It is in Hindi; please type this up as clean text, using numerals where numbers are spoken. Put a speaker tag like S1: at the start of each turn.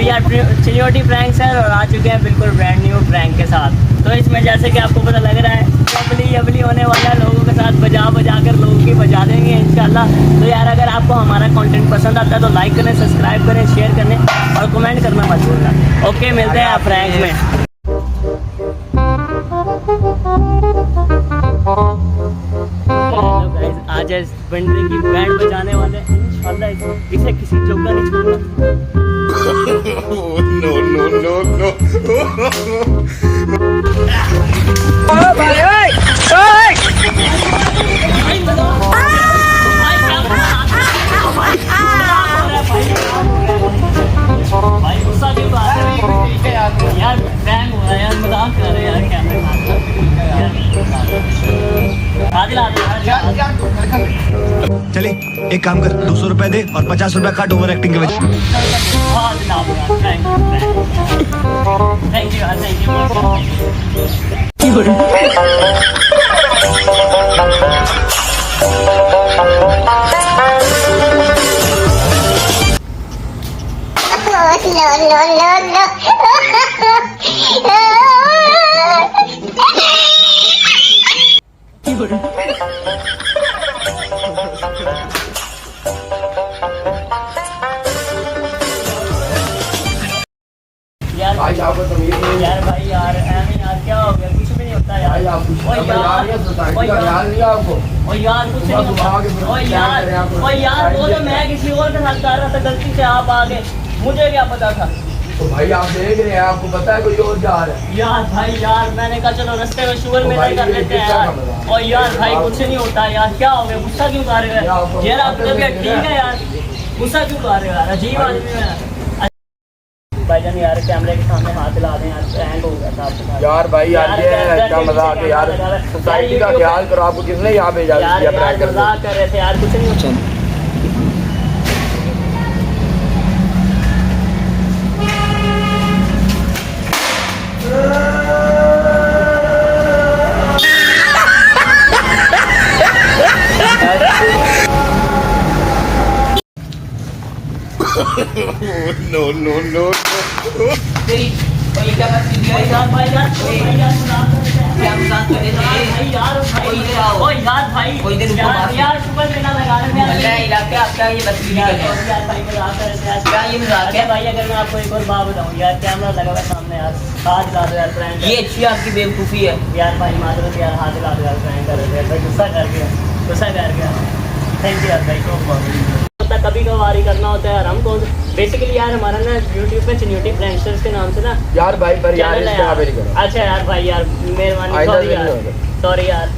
S1: We are Chinioti prank sir और आ चुके हैं बिल्कुल ब्रांड न्यू प्रैंक के साथ। तो इसमें जैसे कि आपको पता लग रहा है अबली होने वाला है, लोगों के साथ बजा कर लोगों की बजा देंगे इंशाल्लाह। तो यार अगर आपको हमारा कंटेंट पसंद आता है तो लाइक करें, सब्सक्राइब करें, शेयर करें और कमेंट करना मत भूलना। ओके, मिलते हैं आप प्रैंक में। आज इस बंदे की बैंड बजाने वाले इंशाल्लाह, इसे किसी जोगा नहीं छोड़ना। नो भाई गुस्सा क्यों आ रहा है यार? प्रैंक हो रहा है यार, मजाक कर रहे हैं यार कैमरे में।
S2: चले एक काम कर, 200 रुपए दे और 50 रुपए काट ओवर एक्टिंग के वजह।
S1: थैंक यार भाई यार यार क्या हो गया? कुछ भी नहीं होता यार। ओ यार कुछ नहीं होता। ओ यार वो तो मैं किसी और के साथ कर रहा था, गलती से आप आ गए, मुझे क्या पता था।
S3: तो भाई आप देख रहे हैं, आपको पता है कोई और जा रहा है।
S1: यार भाई यार मैंने कहा चलो रास्ते में शुगर में कर लेते हैं यार। और यार भाई कुछ नहीं होता यार, क्या हो गया? गुस्सा क्यों कर रहे हो यार? आपकी तबीयत ठीक है यार? गुस्सा क्यों कर रहे हो यार? अजीब आदमी है भाईजान। यार कैमरे के सामने हाथ हिला दें यार, प्रैंक हो गया था आपके साथ
S3: यार। भाई यार ये क्या मजाक है यार? सोसाइटी का ख्याल करो। आपको किसने यहाँ भेजा
S1: यार? मजाक कर रहे थे यार, कुछ नहीं होता।
S3: नो
S1: भाई अगर मैं आपको एक और बात बताऊँ यार, कैमरा लगा हुआ सामने यार, हाथ हिला दो यार प्रैंक।
S4: ये अच्छी आपकी बेवकूफ़ी है
S1: यार भाई मादरत यार, हाथ हिला दो यार प्रैंक कर रहे थे, गुस्सा कर गया। थैंक यू यार भाई। कभी कभार करना होता है यार हमको। बेसिकली यार हमारा ना यूट्यूब पे चिनियोटी प्रैंकस्टर्स के नाम से ना
S3: यार भाई पर यार
S1: अच्छा यार भाई यार मेहरबानी, सॉरी यार।